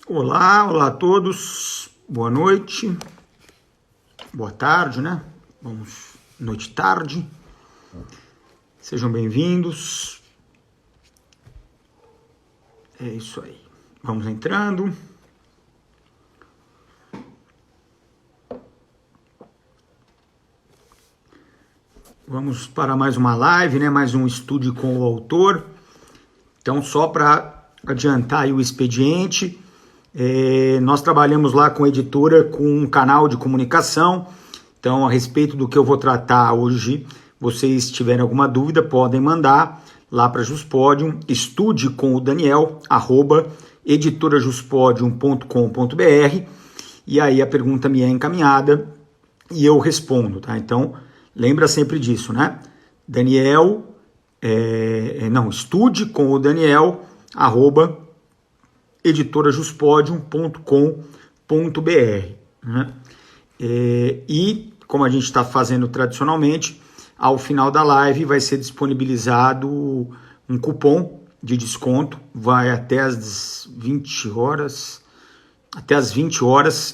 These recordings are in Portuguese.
Olá a todos, boa noite, boa tarde, né? Vamos, noite e tarde, sejam bem-vindos, é isso aí, vamos entrando. Vamos para mais uma live, né? Mais um estúdio com o autor. Então, só para adiantar aí o expediente, nós trabalhamos lá com a editora, com um canal de comunicação. Então, a respeito do que eu vou tratar hoje, vocês tiverem alguma dúvida, podem mandar lá para Juspodium, estude com o Daniel, @editorajuspodium.com.br, e aí a pergunta me é encaminhada e eu respondo, tá? Então, lembra sempre disso, né? Daniel, estude com o Daniel, @editorajuspodium.com.br, né? E, como a gente está fazendo tradicionalmente, ao final da live vai ser disponibilizado um cupom de desconto, vai até as 20 horas,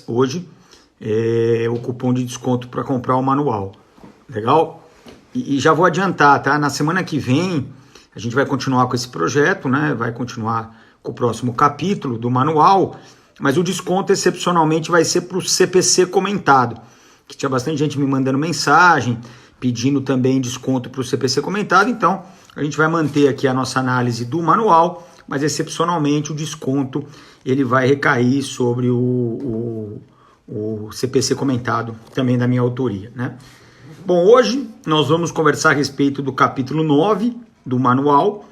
hoje, o cupom de desconto para comprar o manual. Legal? E já vou adiantar, tá? Na semana que vem, a gente vai continuar com esse projeto, né? Vai continuar com o próximo capítulo do manual, mas o desconto excepcionalmente vai ser para o CPC comentado, que tinha bastante gente me mandando mensagem, pedindo também desconto para o CPC comentado. Então, a gente vai manter aqui a nossa análise do manual, mas excepcionalmente o desconto ele vai recair sobre o CPC comentado, também da minha autoria, né? Bom, hoje nós vamos conversar a respeito do capítulo 9 do manual.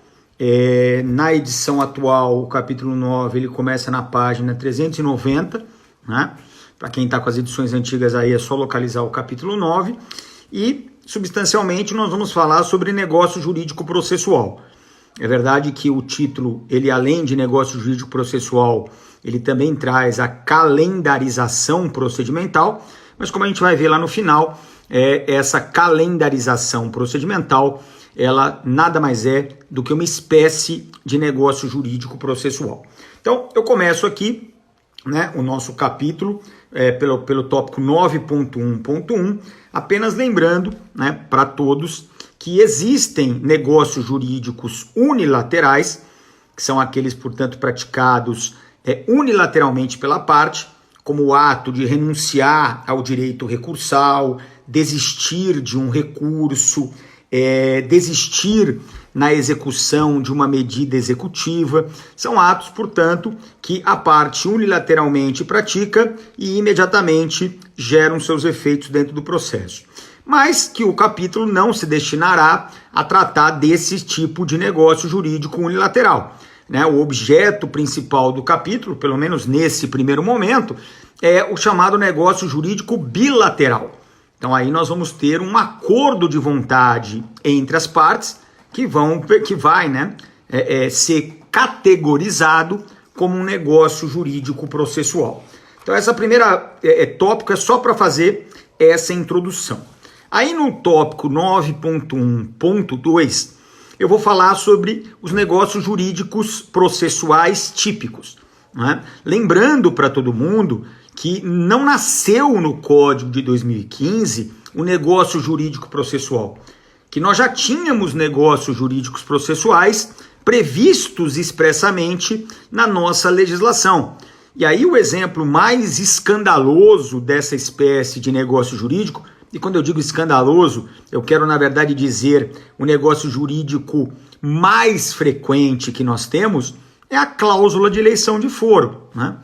Na edição atual, o capítulo 9 ele começa na página 390, né? Para quem está com as edições antigas aí é só localizar o capítulo 9. E, substancialmente, nós vamos falar sobre negócio jurídico processual. É verdade que o título, ele além de negócio jurídico processual, ele também traz a calendarização procedimental, mas como a gente vai ver lá no final, essa calendarização procedimental, ela nada mais é do que uma espécie de negócio jurídico processual. Então, eu começo aqui, né, o nosso capítulo pelo tópico 9.1.1, apenas lembrando, né, para todos que existem negócios jurídicos unilaterais, que são aqueles, portanto, praticados unilateralmente pela parte, como o ato de renunciar ao direito recursal, desistir de um recurso, desistir na execução de uma medida executiva. São atos, portanto, que a parte unilateralmente pratica e imediatamente geram seus efeitos dentro do processo. Mas que o capítulo não se destinará a tratar desse tipo de negócio jurídico unilateral, né? O objeto principal do capítulo, pelo menos nesse primeiro momento, é o chamado negócio jurídico bilateral. Então aí nós vamos ter um acordo de vontade entre as partes que vai, né, ser categorizado como um negócio jurídico processual. Então essa primeira tópico é só para fazer essa introdução. Aí no tópico 9.1.2 eu vou falar sobre os negócios jurídicos processuais típicos, né? Lembrando para todo mundo que não nasceu no Código de 2015 o negócio jurídico processual, que nós já tínhamos negócios jurídicos processuais previstos expressamente na nossa legislação. E aí o exemplo mais escandaloso dessa espécie de negócio jurídico, e quando eu digo escandaloso, eu quero na verdade dizer o negócio jurídico mais frequente que nós temos, é a cláusula de eleição de foro, né?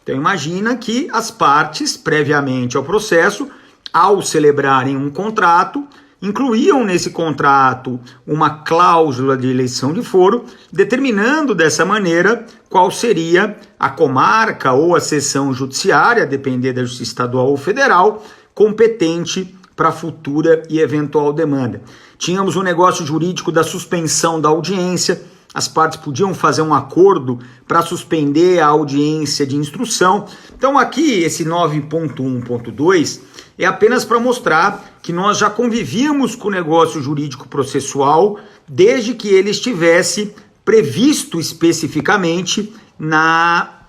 Então imagina que as partes, previamente ao processo, ao celebrarem um contrato, incluíam nesse contrato uma cláusula de eleição de foro, determinando dessa maneira qual seria a comarca ou a seção judiciária, a depender da justiça estadual ou federal, competente para futura e eventual demanda. Tínhamos o negócio jurídico da suspensão da audiência. As partes podiam fazer um acordo para suspender a audiência de instrução. Então aqui esse 9.1.2 é apenas para mostrar que nós já convivíamos com o negócio jurídico processual desde que ele estivesse previsto especificamente na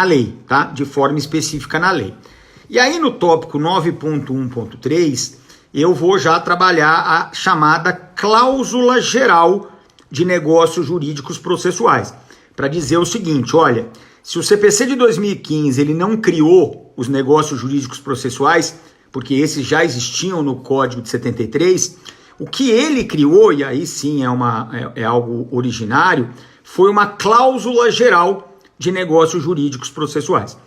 lei, tá? De forma específica na lei. E aí no tópico 9.1.3, eu vou já trabalhar a chamada cláusula geral de negócios jurídicos processuais, para dizer o seguinte, olha, se o CPC de 2015 ele não criou os negócios jurídicos processuais, porque esses já existiam no Código de 73, o que ele criou, e aí sim é algo originário, foi uma cláusula geral de negócios jurídicos processuais.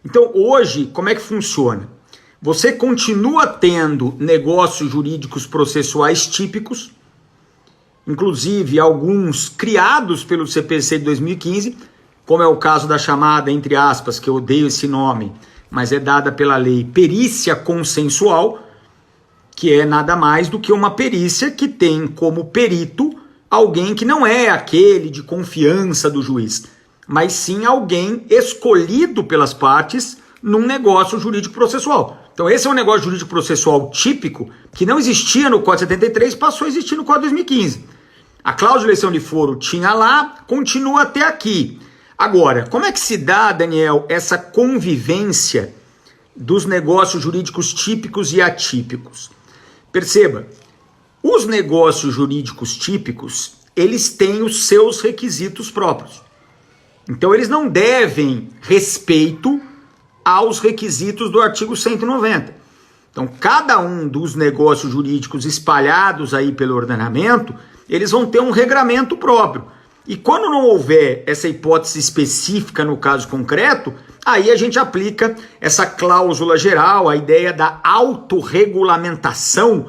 Então hoje, como é que funciona? Você continua tendo negócios jurídicos processuais típicos, inclusive alguns criados pelo CPC de 2015, como é o caso da chamada, entre aspas, que eu odeio esse nome, mas é dada pela lei, perícia consensual, que é nada mais do que uma perícia que tem como perito alguém que não é aquele de confiança do juiz, mas sim alguém escolhido pelas partes num negócio jurídico processual. Então esse é um negócio jurídico processual típico que não existia no Código 73, passou a existir no Código 2015. A cláusula de eleição de foro tinha lá, continua até aqui. Agora, como é que se dá, Daniel, essa convivência dos negócios jurídicos típicos e atípicos? Perceba, os negócios jurídicos típicos, eles têm os seus requisitos próprios. Então, eles não devem respeito aos requisitos do artigo 190. Então, cada um dos negócios jurídicos espalhados aí pelo ordenamento, eles vão ter um regramento próprio. E quando não houver essa hipótese específica no caso concreto, aí a gente aplica essa cláusula geral, a ideia da autorregulamentação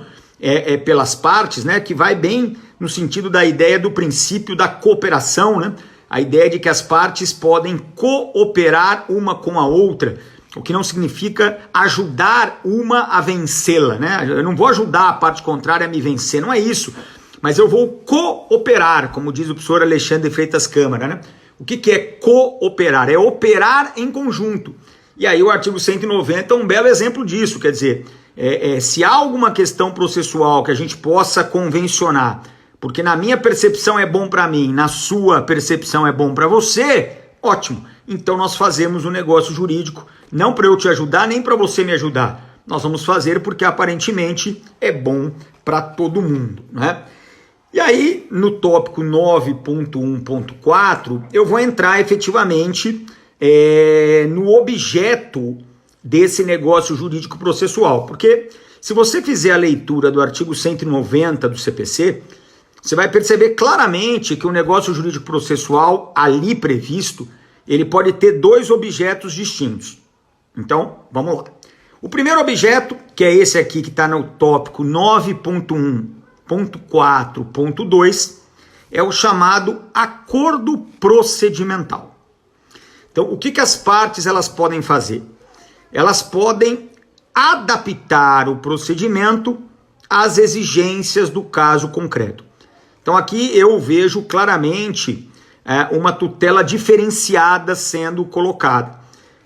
pelas partes, né, que vai bem no sentido da ideia do princípio da cooperação, né, a ideia de que as partes podem cooperar uma com a outra, o que não significa ajudar uma a vencê-la, né? Eu não vou ajudar a parte contrária a me vencer, não é isso. Mas eu vou cooperar, como diz o professor Alexandre Freitas Câmara, né? O que é cooperar? É operar em conjunto. E aí o artigo 190 é um belo exemplo disso, quer dizer, se há alguma questão processual que a gente possa convencionar, porque na minha percepção é bom para mim, na sua percepção é bom para você, ótimo. Então nós fazemos um negócio jurídico, não para eu te ajudar, nem para você me ajudar. Nós vamos fazer porque aparentemente é bom para todo mundo, né? E aí, no tópico 9.1.4, eu vou entrar efetivamente no objeto desse negócio jurídico processual. Porque se você fizer a leitura do artigo 190 do CPC, você vai perceber claramente que o negócio jurídico processual ali previsto, ele pode ter dois objetos distintos. Então, vamos lá. O primeiro objeto, que é esse aqui que está no tópico 9.1.4.2, é o chamado acordo procedimental. Então, o que as partes elas podem fazer? Elas podem adaptar o procedimento às exigências do caso concreto. Então, aqui eu vejo claramente uma tutela diferenciada sendo colocada.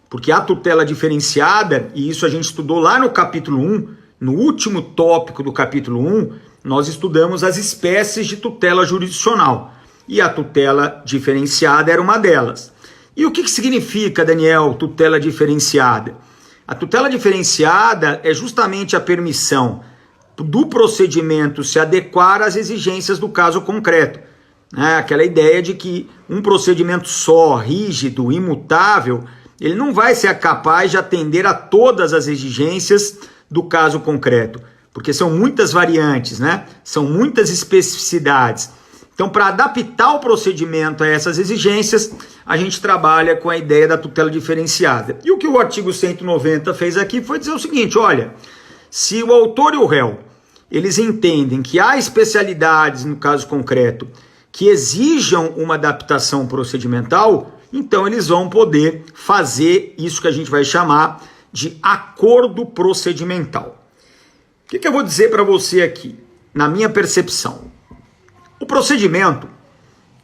Porque a tutela diferenciada, e isso a gente estudou lá no capítulo 1, no último tópico do capítulo 1, nós estudamos as espécies de tutela jurisdicional. E a tutela diferenciada era uma delas. E o que significa, Daniel, tutela diferenciada? A tutela diferenciada é justamente a permissão do procedimento se adequar às exigências do caso concreto. Aquela ideia de que um procedimento só, rígido, imutável, ele não vai ser capaz de atender a todas as exigências do caso concreto, porque são muitas variantes, né? São muitas especificidades. Então, para adaptar o procedimento a essas exigências, a gente trabalha com a ideia da tutela diferenciada. E o que o artigo 190 fez aqui foi dizer o seguinte, olha, se o autor e o réu, eles entendem que há especialidades no caso concreto que exijam uma adaptação procedimental, então eles vão poder fazer isso que a gente vai chamar de acordo procedimental. O que eu vou dizer para você aqui, na minha percepção? O procedimento,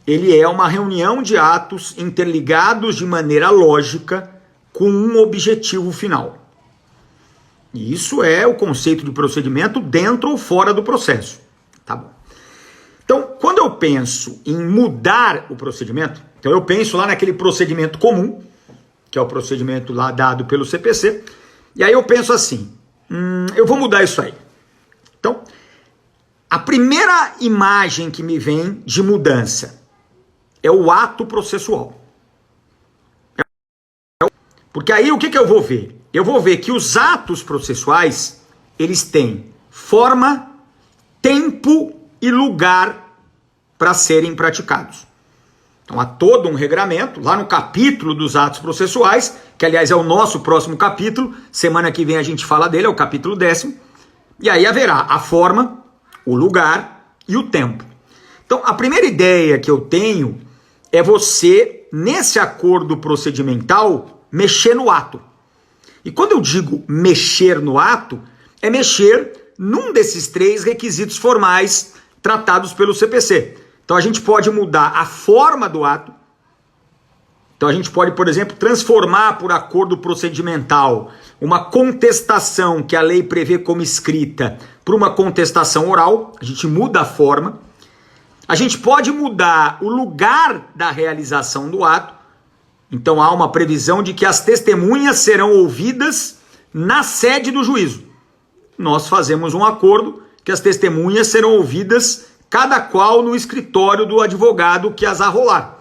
ele é uma reunião de atos interligados de maneira lógica com um objetivo final. E isso é o conceito de procedimento dentro ou fora do processo. Tá bom. Então, quando eu penso em mudar o procedimento, então eu penso lá naquele procedimento comum, que é o procedimento lá dado pelo CPC, e aí eu penso assim, eu vou mudar isso aí. Então, a primeira imagem que me vem de mudança é o ato processual. Porque aí o que eu vou ver? Eu vou ver que os atos processuais, eles têm forma, tempo e lugar para serem praticados. Então há todo um regramento, lá no capítulo dos atos processuais, que aliás é o nosso próximo capítulo, semana que vem a gente fala dele, é o capítulo 10º, e aí haverá a forma, o lugar e o tempo. Então a primeira ideia que eu tenho é você, nesse acordo procedimental, mexer no ato. E quando eu digo mexer no ato, é mexer num desses 3 requisitos formais tratados pelo CPC. Então a gente pode mudar a forma do ato. Então a gente pode, por exemplo, transformar por acordo procedimental uma contestação que a lei prevê como escrita para uma contestação oral. A gente muda a forma. A gente pode mudar o lugar da realização do ato. Então há uma previsão de que as testemunhas serão ouvidas na sede do juízo. Nós fazemos um acordo que as testemunhas serão ouvidas cada qual no escritório do advogado que as arrolar.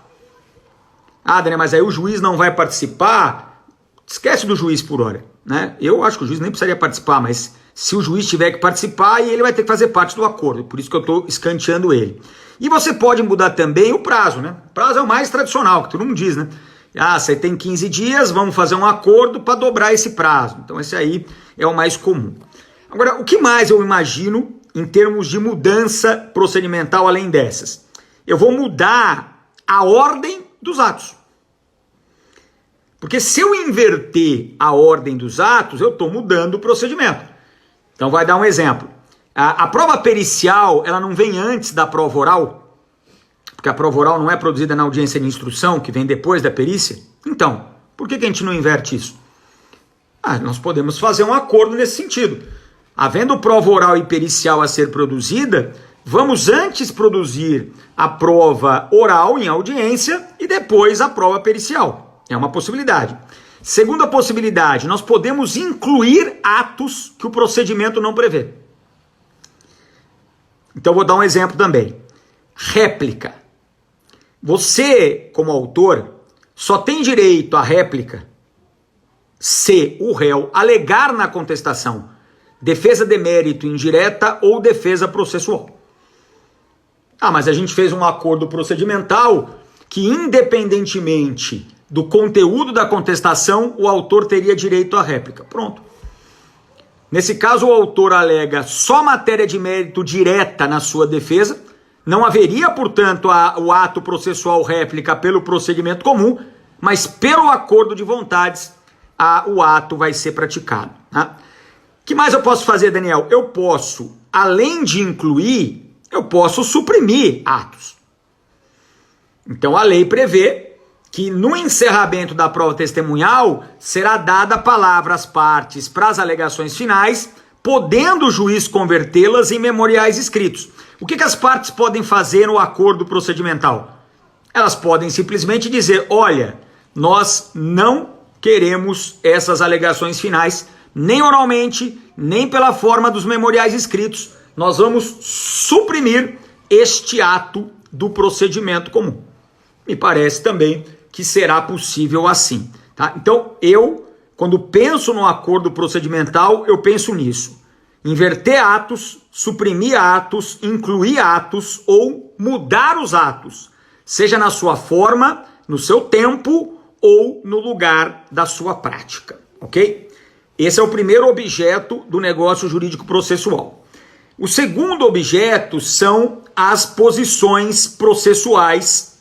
Ah, Daniel, mas aí o juiz não vai participar? Esquece do juiz por hora, né? Eu acho que o juiz nem precisaria participar, mas se o juiz tiver que participar, ele vai ter que fazer parte do acordo. Por isso que eu estou escanteando ele. E você pode mudar também o prazo, né? O prazo é o mais tradicional, que todo mundo diz, né? Ah, você tem 15 dias, vamos fazer um acordo para dobrar esse prazo. Então esse aí é o mais comum. Agora, o que mais eu imagino em termos de mudança procedimental além dessas? Eu vou mudar a ordem dos atos. Porque se eu inverter a ordem dos atos, eu estou mudando o procedimento. Então vai dar um exemplo. A prova pericial, ela não vem antes da prova oral, porque a prova oral não é produzida na audiência de instrução, que vem depois da perícia. Então, por que a gente não inverte isso? Nós podemos fazer um acordo nesse sentido. Havendo prova oral e pericial a ser produzida, vamos antes produzir a prova oral em audiência e depois a prova pericial. É uma possibilidade. Segunda possibilidade, nós podemos incluir atos que o procedimento não prevê. Então vou dar um exemplo também. Réplica. Você, como autor, só tem direito à réplica se o réu alegar na contestação defesa de mérito indireta ou defesa processual. Mas a gente fez um acordo procedimental que, independentemente do conteúdo da contestação, o autor teria direito à réplica. Pronto. Nesse caso, o autor alega só matéria de mérito direta na sua defesa, não haveria, portanto, o ato processual réplica pelo procedimento comum, mas pelo acordo de vontades, o ato vai ser praticado. Tá? O que mais eu posso fazer, Daniel? Eu posso, além de incluir, eu posso suprimir atos. Então a lei prevê que no encerramento da prova testemunhal será dada a palavra às partes para as alegações finais, podendo o juiz convertê-las em memoriais escritos. O que as partes podem fazer no acordo procedimental? Elas podem simplesmente dizer, olha, nós não queremos essas alegações finais, nem oralmente, nem pela forma dos memoriais escritos. Nós vamos suprimir este ato do procedimento comum. Me parece também que será possível assim. Tá? Então, quando penso no acordo procedimental, eu penso nisso. Inverter atos, suprimir atos, incluir atos ou mudar os atos, seja na sua forma, no seu tempo ou no lugar da sua prática. Ok? Esse é o primeiro objeto do negócio jurídico processual. O segundo objeto são as posições processuais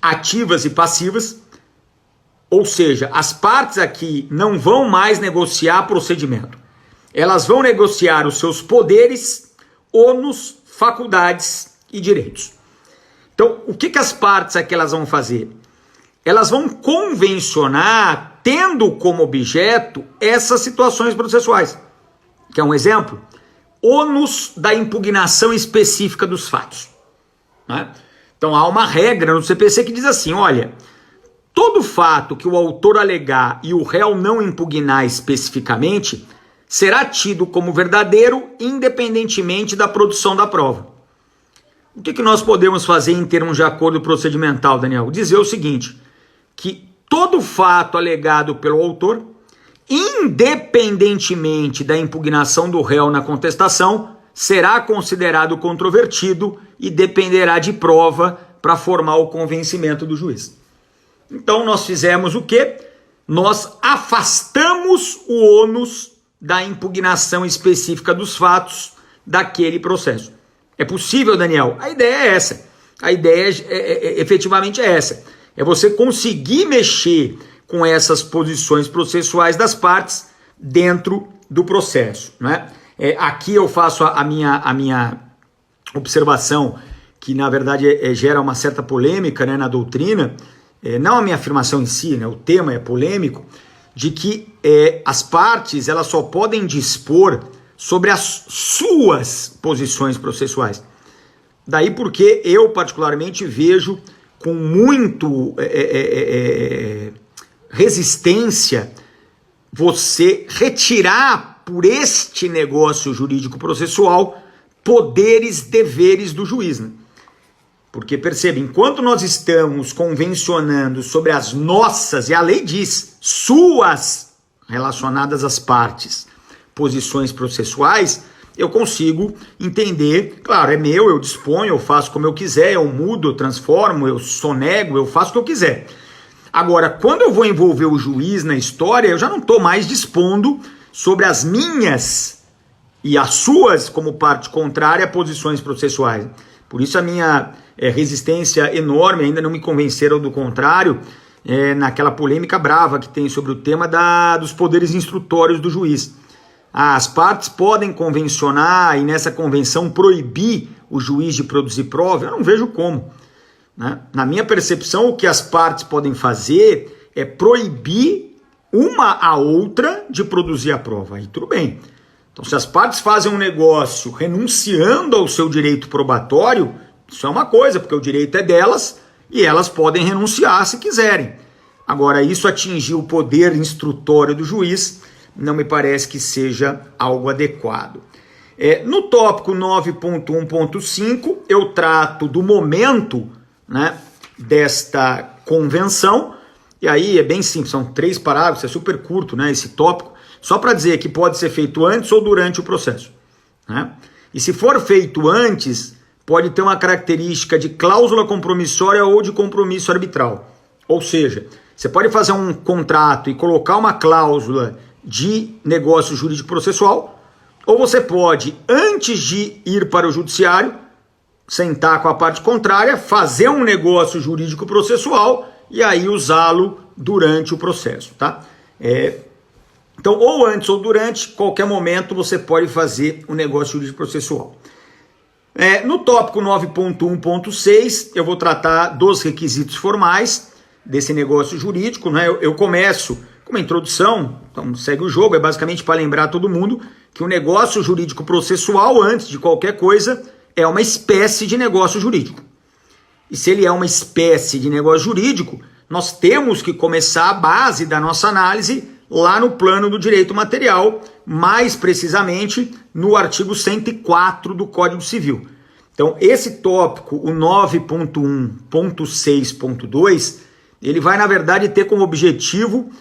ativas e passivas, ou seja, as partes aqui não vão mais negociar procedimento. Elas vão negociar os seus poderes, ônus, faculdades e direitos. Então, o que as partes aqui elas vão fazer? Elas vão convencionar, tendo como objeto essas situações processuais. Quer um exemplo? Ônus da impugnação específica dos fatos. né? Então há uma regra no CPC que diz assim, olha, todo fato que o autor alegar e o réu não impugnar especificamente será tido como verdadeiro independentemente da produção da prova. O que nós podemos fazer em termos de acordo procedimental, Daniel? Dizer o seguinte, que todo fato alegado pelo autor, independentemente da impugnação do réu na contestação, será considerado controvertido e dependerá de prova para formar o convencimento do juiz. Então nós fizemos o quê? Nós afastamos o ônus da impugnação específica dos fatos daquele processo. É possível, Daniel? A ideia é essa. A ideia efetivamente é essa. É você conseguir mexer com essas posições processuais das partes dentro do processo, né? Aqui eu faço a minha observação, que na verdade gera uma certa polêmica, né, na doutrina, não a minha afirmação em si, né, o tema é polêmico, de que as partes elas só podem dispor sobre as suas posições processuais. Daí porque eu particularmente vejo com muito resistência você retirar por este negócio jurídico processual poderes, deveres do juiz, né? Porque perceba, enquanto nós estamos convencionando sobre as nossas, e a lei diz, suas relacionadas às partes, posições processuais, eu consigo entender, claro, é meu, eu disponho, eu faço como eu quiser, eu mudo, eu transformo, eu sonego, eu faço o que eu quiser. Agora, quando eu vou envolver o juiz na história, eu já não estou mais dispondo sobre as minhas e as suas, como parte contrária, posições processuais. Por isso a minha resistência enorme, ainda não me convenceram do contrário, naquela polêmica brava que tem sobre o tema dos poderes instrutórios do juiz. As partes podem convencionar e nessa convenção proibir o juiz de produzir prova? Eu não vejo como, né? Na minha percepção, o que as partes podem fazer é proibir uma a outra de produzir a prova. Aí tudo bem. Então, se as partes fazem um negócio renunciando ao seu direito probatório, isso é uma coisa, porque o direito é delas e elas podem renunciar se quiserem. Agora, isso atingir o poder instrutório do juiz não me parece que seja algo adequado. No tópico 9.1.5, eu trato do momento, né, desta convenção. E aí é bem simples, são 3 parágrafos, é super curto, né, esse tópico, só para dizer que pode ser feito antes ou durante o processo, né? E se for feito antes, pode ter uma característica de cláusula compromissória ou de compromisso arbitral. Ou seja, você pode fazer um contrato e colocar uma cláusula de negócio jurídico processual, ou você pode, antes de ir para o judiciário, sentar com a parte contrária, fazer um negócio jurídico processual e aí usá-lo durante o processo, tá? Então, ou antes ou durante, qualquer momento você pode fazer um negócio jurídico processual. No tópico 9.1.6, eu vou tratar dos requisitos formais desse negócio jurídico, né? Eu começo com uma introdução, então segue o jogo, é basicamente para lembrar todo mundo que o negócio jurídico processual, antes de qualquer coisa, é uma espécie de negócio jurídico. E se ele é uma espécie de negócio jurídico, nós temos que começar a base da nossa análise lá no plano do direito material, mais precisamente no artigo 104 do Código Civil. Então, esse tópico, o 9.1.6.2, ele vai, na verdade, ter como objetivo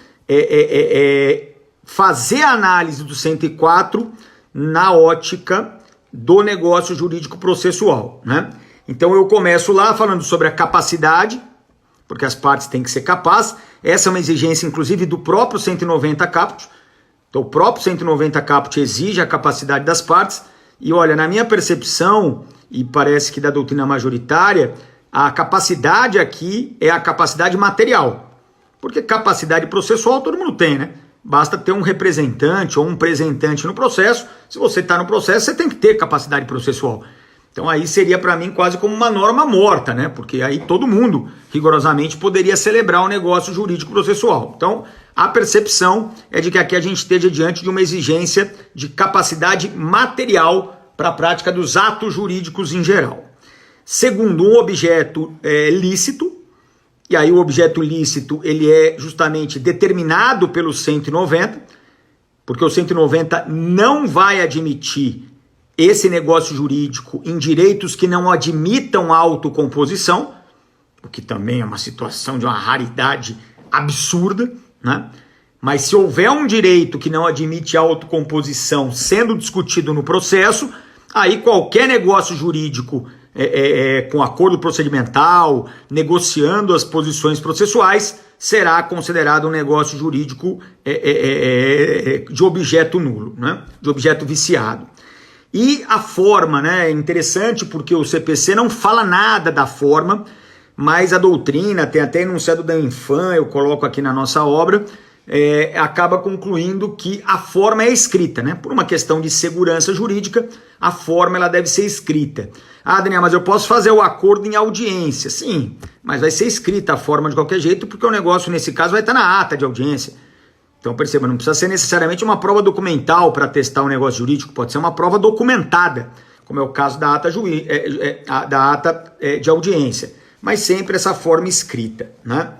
fazer a análise do 104 na ótica do negócio jurídico processual, né? Então eu começo lá falando sobre a capacidade, porque as partes têm que ser capazes. Essa é uma exigência, inclusive, do próprio 190 caput. Então o próprio 190 caput exige a capacidade das partes. E olha, na minha percepção, e parece que da doutrina majoritária, a capacidade aqui é a capacidade material. Porque capacidade processual todo mundo tem, né? Basta ter um representante ou um presentante no processo. Se você está no processo, você tem que ter capacidade processual. Então aí seria para mim quase como uma norma morta, né? Porque aí todo mundo rigorosamente poderia celebrar o negócio jurídico processual. Então a percepção é de que aqui a gente esteja diante de uma exigência de capacidade material para a prática dos atos jurídicos em geral. Segundo, um objeto lícito, e aí o objeto lícito ele é justamente determinado pelo 190, porque o 190 não vai admitir esse negócio jurídico em direitos que não admitam autocomposição, o que também é uma situação de uma raridade absurda, né? Mas se houver um direito que não admite autocomposição sendo discutido no processo, aí qualquer negócio jurídico com acordo procedimental, negociando as posições processuais, será considerado um negócio jurídico de objeto nulo, né? De objeto viciado. E a forma, né? É interessante porque o CPC não fala nada da forma, mas a doutrina, tem até enunciado da Infam, eu coloco aqui na nossa obra, acaba concluindo que a forma é escrita, né? Por uma questão de segurança jurídica, a forma ela deve ser escrita. Ah, Daniel, mas eu posso fazer o acordo em audiência. Sim, mas vai ser escrita a forma de qualquer jeito, porque o negócio, nesse caso, vai estar na ata de audiência. Então, perceba, não precisa ser necessariamente uma prova documental para testar um negócio jurídico, pode ser uma prova documentada, como é o caso da ata, de audiência, mas sempre essa forma escrita, né?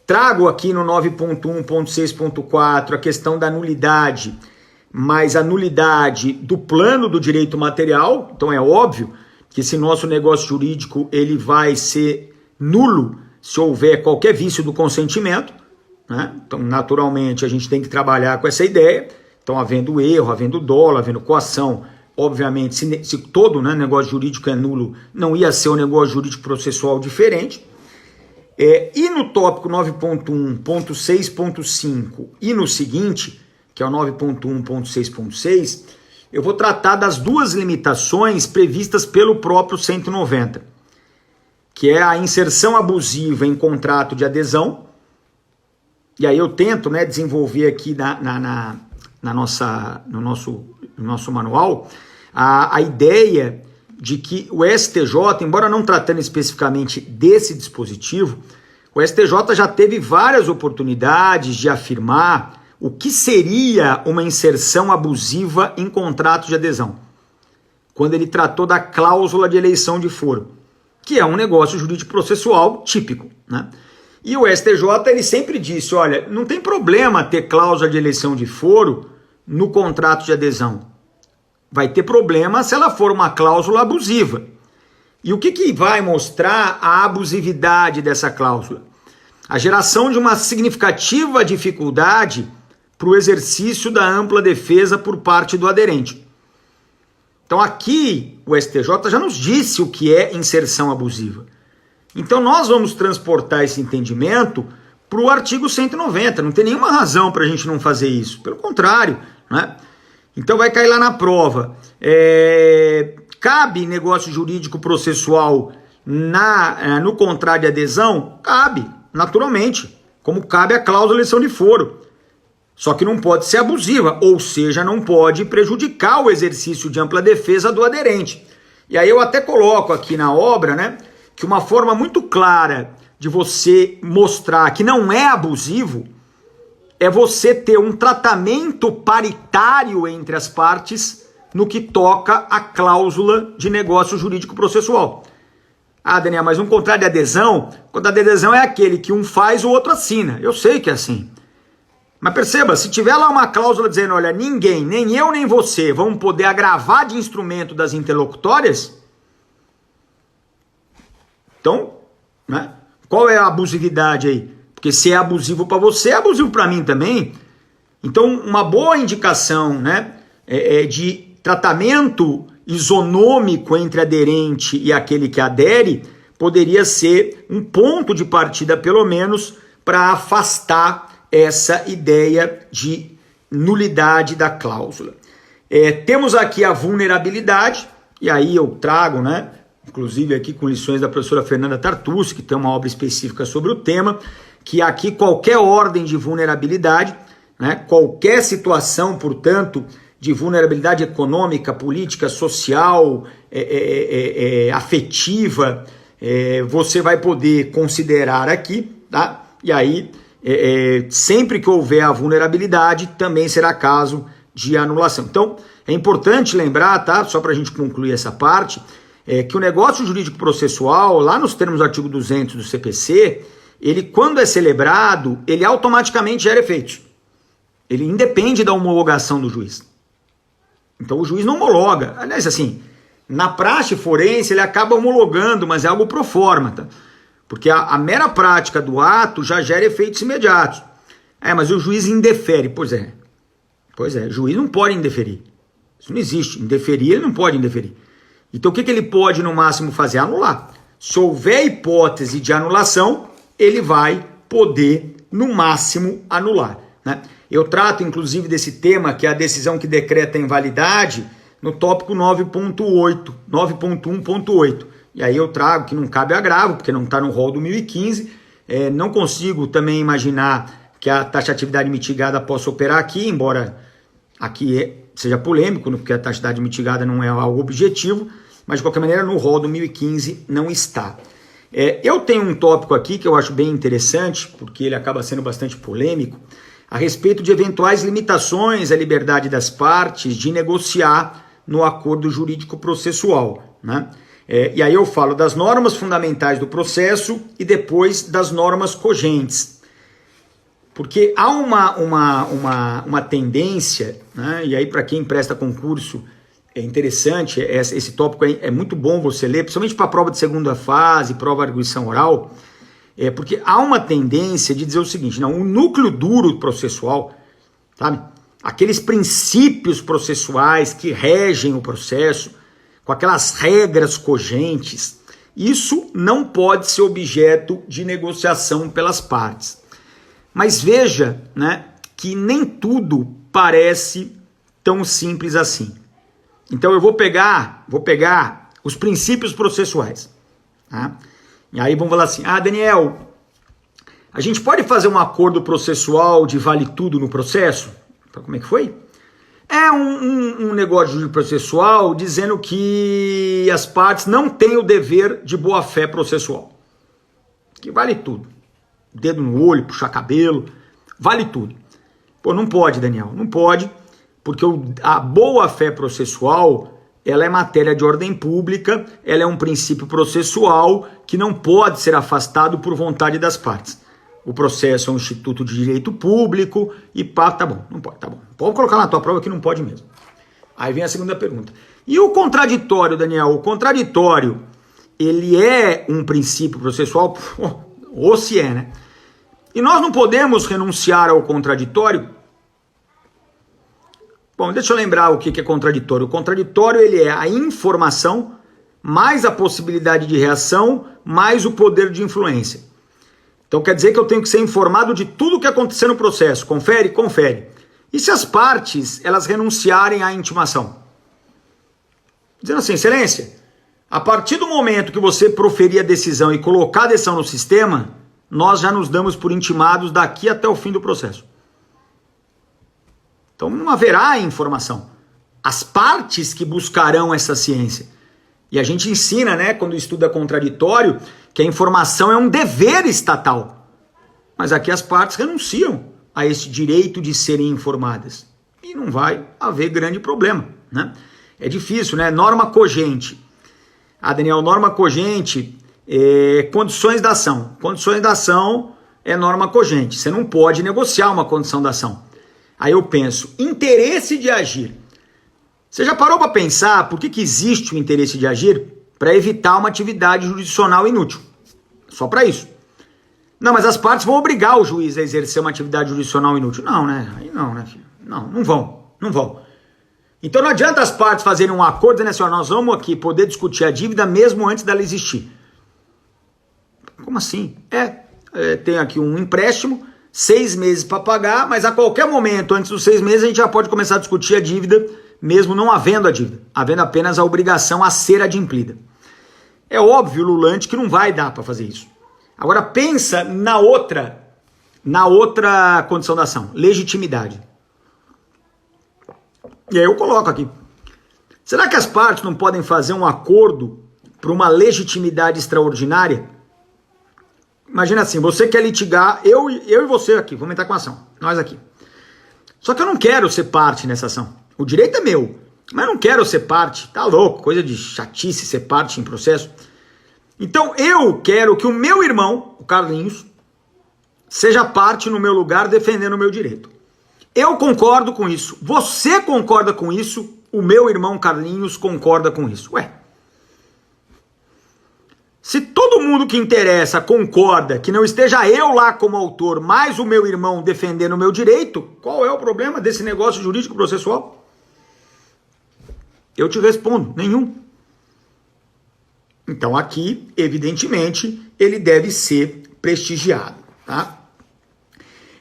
Trago aqui no 9.1.6.4 a questão da nulidade, mas a nulidade do plano do direito material. Então é óbvio que esse nosso negócio jurídico ele vai ser nulo se houver qualquer vício do consentimento, né? Então naturalmente a gente tem que trabalhar com essa ideia. Então havendo erro, havendo dolo, havendo coação, obviamente se todo, né, negócio jurídico é nulo, não ia ser um negócio jurídico processual diferente. E no tópico 9.1.6.5 e no seguinte, que é o 9.1.6.6, eu vou tratar das duas limitações previstas pelo próprio 190, que é a inserção abusiva em contrato de adesão. E aí eu tento, né, desenvolver aqui no nosso manual a ideia de que o STJ, embora não tratando especificamente desse dispositivo, o STJ já teve várias oportunidades de afirmar o que seria uma inserção abusiva em contrato de adesão, quando ele tratou da cláusula de eleição de foro, que é um negócio jurídico processual típico, né? E o STJ ele sempre disse, olha, não tem problema ter cláusula de eleição de foro no contrato de adesão. Vai ter problema se ela for uma cláusula abusiva. E o que vai mostrar a abusividade dessa cláusula? A geração de uma significativa dificuldade para o exercício da ampla defesa por parte do aderente. Então aqui o STJ já nos disse o que é inserção abusiva. Então nós vamos transportar esse entendimento para o artigo 190. Não tem nenhuma razão para a gente não fazer isso. Pelo contrário, né? Então vai cair lá na prova. Cabe negócio jurídico processual no contrato de adesão? Cabe, naturalmente. Como cabe a cláusula de eleição de foro. Só que não pode ser abusiva, ou seja, não pode prejudicar o exercício de ampla defesa do aderente. E aí eu até coloco aqui na obra, né, que uma forma muito clara de você mostrar que não é abusivo é você ter um tratamento paritário entre as partes no que toca a cláusula de negócio jurídico processual. Ah, Daniel, mas um contrato de adesão, o contrato de adesão é aquele que um faz, o outro assina. Eu sei que é assim. Mas perceba, se tiver lá uma cláusula dizendo, olha, ninguém, nem eu nem você, vão poder agravar de instrumento das interlocutórias, então, né, qual é a abusividade aí? Porque se é abusivo para você, é abusivo para mim também. Então, uma boa indicação, né, de tratamento isonômico entre aderente e aquele que adere poderia ser um ponto de partida, pelo menos, para afastar essa ideia de nulidade da cláusula. Temos aqui a vulnerabilidade, e aí eu trago, né, inclusive aqui com lições da professora Fernanda Tartucci, que tem uma obra específica sobre o tema, que aqui qualquer ordem de vulnerabilidade, né, qualquer situação, portanto, de vulnerabilidade econômica, política, social, afetiva, você vai poder considerar aqui, tá? E aí, sempre que houver a vulnerabilidade, também será caso de anulação. Então, é importante lembrar, tá? Só para a gente concluir essa parte, que o negócio jurídico processual, lá nos termos do artigo 200 do CPC, ele, quando é celebrado, ele automaticamente gera efeitos. Ele independe da homologação do juiz. Então, o juiz não homologa. Aliás, assim, na praxe forense, ele acaba homologando, mas é algo pro forma, tá? Porque a mera prática do ato já gera efeitos imediatos. Mas o juiz indefere. Pois é, o juiz não pode indeferir. Isso não existe. Indeferir, ele não pode indeferir. Então, o que ele pode, no máximo, fazer? Anular. Se houver hipótese de anulação, ele vai poder, no máximo, anular, né? Eu trato, inclusive, desse tema, que é a decisão que decreta a invalidade, no tópico 9.8, 9.1.8. E aí eu trago que não cabe agravo, porque não está no rol do 1015. Não consigo também imaginar que a taxatividade mitigada possa operar aqui, embora aqui seja polêmico, porque a taxatividade mitigada não é algo objetivo, mas de qualquer maneira no rol do 1015 não está. Eu tenho um tópico aqui que eu acho bem interessante, porque ele acaba sendo bastante polêmico, a respeito de eventuais limitações à liberdade das partes de negociar no acordo jurídico processual, né? E aí eu falo das normas fundamentais do processo e depois das normas cogentes. Porque há uma tendência, né? E aí para quem presta concurso é interessante, esse tópico é muito bom você ler, principalmente para a prova de segunda fase, prova de arguição oral, porque há uma tendência de dizer o seguinte, não, o núcleo duro processual, sabe? Aqueles princípios processuais que regem o processo, com aquelas regras cogentes, isso não pode ser objeto de negociação pelas partes. Mas veja, né, que nem tudo parece tão simples assim. Então eu vou pegar os princípios processuais, tá? E aí vamos falar assim, Daniel, a gente pode fazer um acordo processual de vale tudo no processo? Como é que foi? Um negócio de processual dizendo que as partes não têm o dever de boa-fé processual. Que vale tudo. Dedo no olho, puxar cabelo, vale tudo. Pô, não pode, Daniel, não pode, porque a boa-fé processual, ela é matéria de ordem pública, ela é um princípio processual que não pode ser afastado por vontade das partes. O processo é um instituto de direito público e pá, tá bom, não pode, tá bom. Pode colocar na tua prova que não pode mesmo. Aí vem a segunda pergunta. E o contraditório, Daniel? O contraditório, ele é um princípio processual? Ou se é, né? E nós não podemos renunciar ao contraditório? Bom, deixa eu lembrar o que é contraditório. O contraditório, ele é a informação mais a possibilidade de reação, mais o poder de influência. Então quer dizer que eu tenho que ser informado de tudo o que acontecer no processo. Confere? Confere. E se as partes, elas renunciarem à intimação? Dizendo assim, excelência, a partir do momento que você proferir a decisão e colocar a decisão no sistema, nós já nos damos por intimados daqui até o fim do processo. Então não haverá informação. As partes que buscarão essa ciência. E a gente ensina, né, quando estuda contraditório, que a informação é um dever estatal. Mas aqui as partes renunciam a esse direito de serem informadas. E não vai haver grande problema, né? É difícil, né? Norma cogente. Daniel, norma cogente é condições da ação. Condições da ação é norma cogente. Você não pode negociar uma condição da ação. Aí eu penso, interesse de agir. Você já parou para pensar por que existe o interesse de agir? Para evitar uma atividade jurisdicional inútil. Só para isso. Não, mas as partes vão obrigar o juiz a exercer uma atividade jurisdicional inútil. Não, né? Aí não, né, filho? Não vão. Então não adianta as partes fazerem um acordo, né, senhora? Nós vamos aqui poder discutir a dívida mesmo antes dela existir. Como assim? Tem aqui um empréstimo, 6 meses para pagar, mas a qualquer momento, antes dos 6 meses, a gente já pode começar a discutir a dívida, mesmo não havendo a dívida, havendo apenas a obrigação a ser adimplida. É óbvio, Lulante, que não vai dar para fazer isso. Agora pensa na outra condição da ação, legitimidade. E aí eu coloco aqui. Será que as partes não podem fazer um acordo para uma legitimidade extraordinária? Imagina assim, você quer litigar, eu e você aqui, vamos entrar com a ação, nós aqui. Só que eu não quero ser parte nessa ação. O direito é meu, mas eu não quero ser parte. Tá louco, coisa de chatice ser parte em processo. Então eu quero que o meu irmão, o Carlinhos, seja parte no meu lugar defendendo o meu direito. Eu concordo com isso. Você concorda com isso? O meu irmão Carlinhos concorda com isso. Ué. Se todo mundo que interessa concorda que não esteja eu lá como autor, mais o meu irmão defendendo o meu direito, qual é o problema desse negócio jurídico processual? Eu te respondo, nenhum. Então aqui, evidentemente, ele deve ser prestigiado, tá?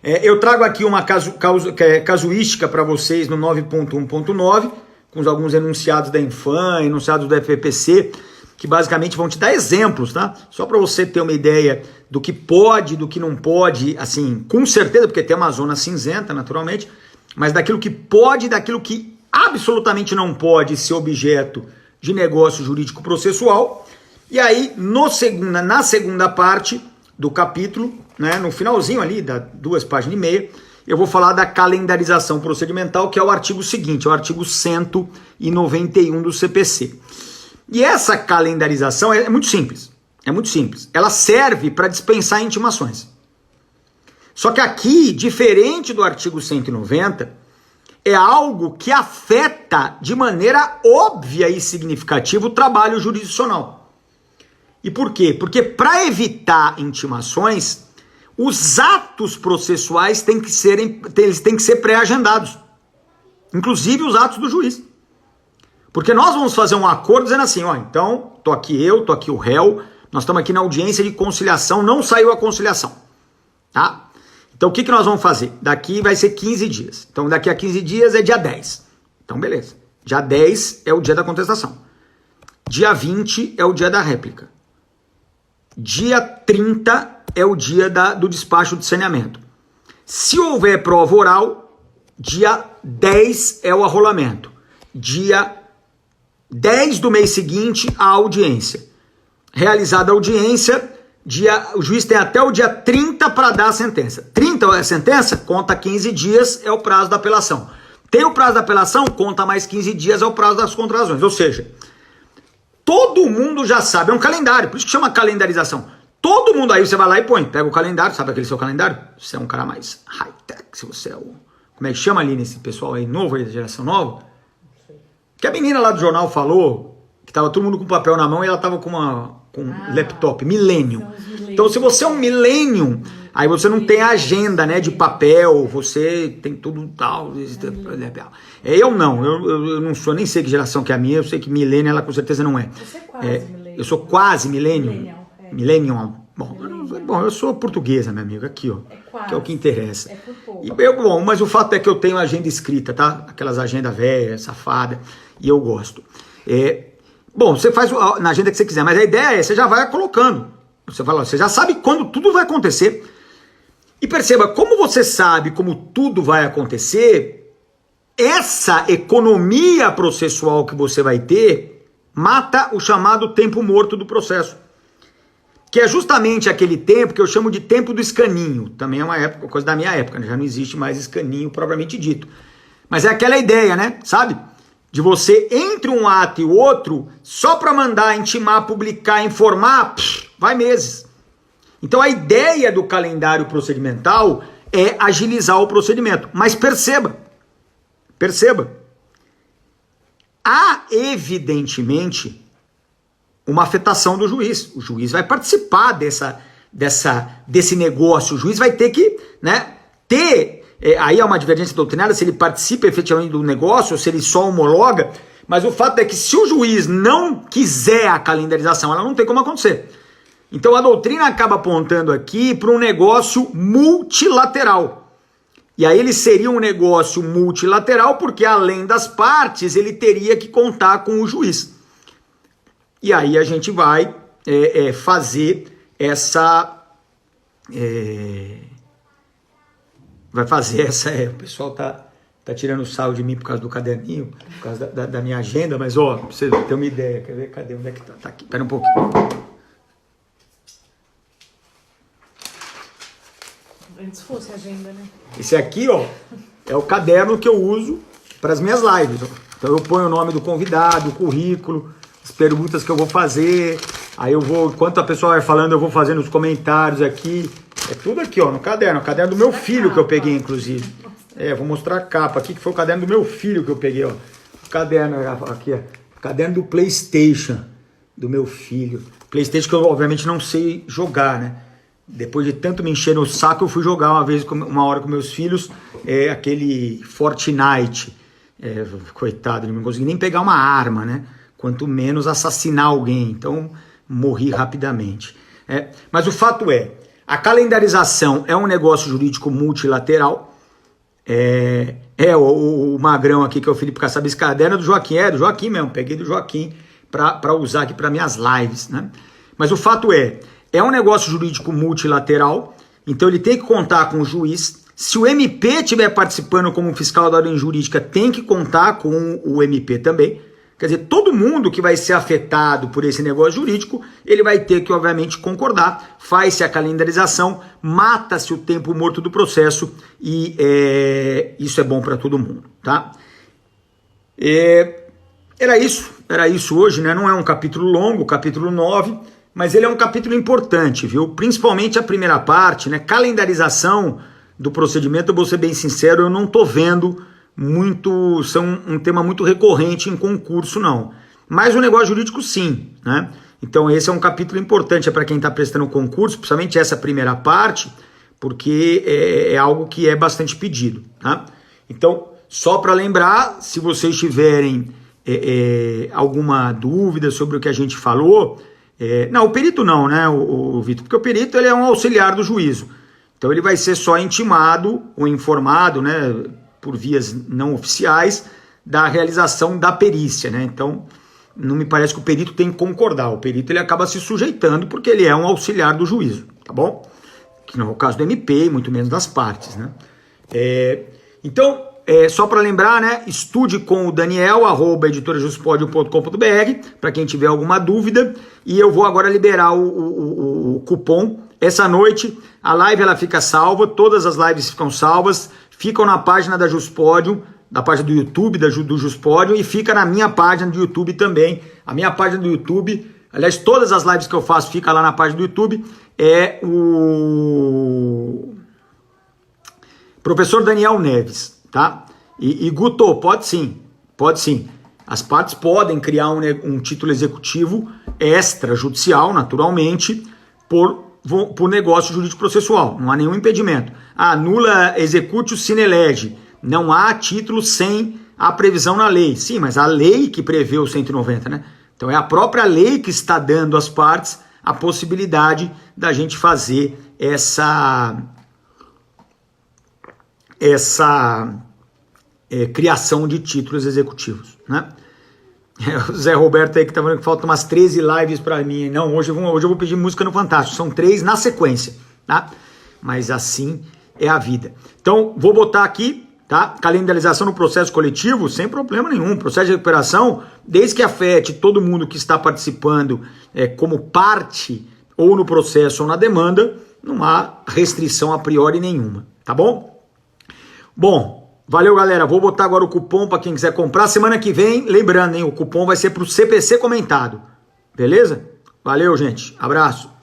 Eu trago aqui uma casuística para vocês no 9.1.9, com alguns enunciados da Infam, enunciados do FPPC, que basicamente vão te dar exemplos, tá? Só para você ter uma ideia do que pode, do que não pode, assim, com certeza, porque tem uma zona cinzenta, naturalmente, mas daquilo que pode e daquilo que absolutamente não pode ser objeto de negócio jurídico processual. E aí, na segunda parte do capítulo, né, no finalzinho ali, da 2 páginas e meia, eu vou falar da calendarização procedimental, que é o artigo seguinte, é o artigo 191 do CPC. E essa calendarização é muito simples, Ela serve para dispensar intimações. Só que aqui, diferente do artigo 190, é algo que afeta de maneira óbvia e significativa o trabalho jurisdicional. E por quê? Porque para evitar intimações, os atos processuais têm que ser pré-agendados, inclusive os atos do juiz. Porque nós vamos fazer um acordo dizendo assim, ó, então, tô aqui o réu, nós estamos aqui na audiência de conciliação, não saiu a conciliação, tá? Então o que nós vamos fazer? Daqui vai ser 15 dias. Então daqui a 15 dias é dia 10. Então beleza. Dia 10 é o dia da contestação. Dia 20 é o dia da réplica. Dia 30 é o dia do despacho de saneamento. Se houver prova oral, dia 10 é o arrolamento. Dia 10 do mês seguinte, a audiência. Realizada a audiência, o juiz tem até o dia 30 para dar a sentença. 30 é a sentença, conta 15 dias, é o prazo da apelação. Tem o prazo da apelação, conta mais 15 dias, é o prazo das contrarrazões. Ou seja, todo mundo já sabe, é um calendário, por isso que chama calendarização. Todo mundo aí, você vai lá e põe, pega o calendário, sabe aquele seu calendário? Você é um cara mais high-tech, se você é o... Como é que chama ali nesse pessoal aí novo, aí da geração nova? Que a menina lá do jornal falou que tava todo mundo com papel na mão e ela tava com um laptop, Millennium. Então, se você é um Millennium, aí você não tem agenda, né, de papel, você tem tudo tal. Eu não sou, nem sei que geração que é a minha, eu sei que Millennium ela com certeza não é. Você é quase Millennium. Eu sou quase Millennium. Millennium. Bom, eu sou portuguesa, meu amigo, aqui, ó. Que é o que interessa. É por pouco. Bom, mas o fato é que eu tenho agenda escrita, tá? Aquelas agendas velhas, safada, e eu gosto. Bom, você faz na agenda que você quiser, mas a ideia é, você já vai colocando. Você já sabe quando tudo vai acontecer. E perceba, como você sabe como tudo vai acontecer, essa economia processual que você vai ter mata o chamado tempo morto do processo. Que é justamente aquele tempo que eu chamo de tempo do escaninho. Também é uma época, coisa da minha época, né? Já não existe mais escaninho propriamente dito. Mas é aquela ideia, né? Sabe? De você, entre um ato e o outro, só para mandar, intimar, publicar, informar, vai meses. Então a ideia do calendário procedimental é agilizar o procedimento. Mas perceba, há evidentemente uma afetação do juiz. O juiz vai participar desse negócio. O juiz vai ter que, né, ter... aí é uma divergência doutrinária se ele participa efetivamente do negócio ou se ele só homologa. Mas o fato é que se o juiz não quiser a calendarização, ela não tem como acontecer. Então a doutrina acaba apontando aqui para um negócio multilateral. E aí ele seria um negócio multilateral porque além das partes ele teria que contar com o juiz. E aí a gente vai fazer essa... o pessoal tá tirando sarro de mim por causa do caderninho, por causa da minha agenda, mas ó, pra você ter uma ideia, quer ver? Cadê? Onde é que tá? Tá aqui, pera um pouquinho. Antes fosse agenda, né? Esse aqui, ó, é o caderno que eu uso para as minhas lives. Então eu ponho o nome do convidado, o currículo, as perguntas que eu vou fazer, aí eu vou, enquanto a pessoa vai falando, eu vou fazendo os comentários aqui. É tudo aqui, ó, no caderno. O caderno do meu filho que eu peguei, inclusive. Vou mostrar a capa aqui, que foi o caderno do meu filho que eu peguei, ó. O caderno aqui, ó. O caderno do PlayStation do meu filho. PlayStation que eu, obviamente, não sei jogar, né? Depois de tanto me encher no saco, eu fui jogar uma hora com meus filhos, aquele Fortnite. Coitado, não consegui nem pegar uma arma, né? Quanto menos assassinar alguém. Então, morri rapidamente. Mas o fato a calendarização é um negócio jurídico multilateral. O Magrão aqui, que é o Felipe Kassab, esse caderno é do Joaquim, do Joaquim mesmo, peguei do Joaquim para usar aqui para minhas lives, né? Mas o fato é um negócio jurídico multilateral, então ele tem que contar com o juiz. Se o MP estiver participando como fiscal da ordem jurídica, tem que contar com o MP também. Quer dizer, todo mundo que vai ser afetado por esse negócio jurídico, ele vai ter que, obviamente, concordar. Faz-se a calendarização, mata-se o tempo morto do processo e isso é bom para todo mundo, tá? Era isso hoje, né? Não é um capítulo longo, o capítulo 9, mas ele é um capítulo importante, viu? Principalmente a primeira parte, né? Calendarização do procedimento, eu vou ser bem sincero, eu não estou vendo muito, são um tema muito recorrente em concurso, não. Mas o negócio jurídico, sim, né? Então esse é um capítulo importante para quem está prestando concurso, principalmente essa primeira parte, porque é algo que é bastante pedido, tá? Então, só para lembrar, se vocês tiverem alguma dúvida sobre o que a gente falou, não, o perito não, né, o Vitor, porque o perito ele é um auxiliar do juízo, então ele vai ser só intimado ou informado, né, por vias não oficiais, da realização da perícia, né? Então, não me parece que o perito tem que concordar. O perito ele acaba se sujeitando porque ele é um auxiliar do juízo, tá bom? Que não é o caso do MP, muito menos das partes, né? Então, só para lembrar, né? Estude com o Daniel, @editorajuspodio.com.br, para quem tiver alguma dúvida. E eu vou agora liberar o cupom. Essa noite, a live ela fica salva, todas as lives ficam salvas, ficam na página da Juspódio, da página do YouTube do Juspódio, e fica na minha página do YouTube também. A minha página do YouTube, aliás, todas as lives que eu faço fica lá na página do YouTube, é o professor Daniel Neves, tá? E Guto, pode sim. As partes podem criar um título executivo extrajudicial, naturalmente, por negócio jurídico processual, não há nenhum impedimento. Nula executio sine lege, não há título sem a previsão na lei. Sim, mas a lei que prevê o 190, né? Então é a própria lei que está dando às partes a possibilidade da gente fazer essa criação de títulos executivos, né? O Zé Roberto aí que tá falando que faltam umas 13 lives para mim. Não, hoje eu vou pedir música no Fantástico. São 3 na sequência, tá? Mas assim é a vida. Então, vou botar aqui, tá? Calendarização no processo coletivo, sem problema nenhum. Processo de recuperação, desde que afete todo mundo que está participando como parte, ou no processo ou na demanda, não há restrição a priori nenhuma, tá bom? Bom, valeu, galera. Vou botar agora o cupom para quem quiser comprar. Semana que vem, lembrando, hein, o cupom vai ser para o CPC comentado. Beleza? Valeu, gente. Abraço.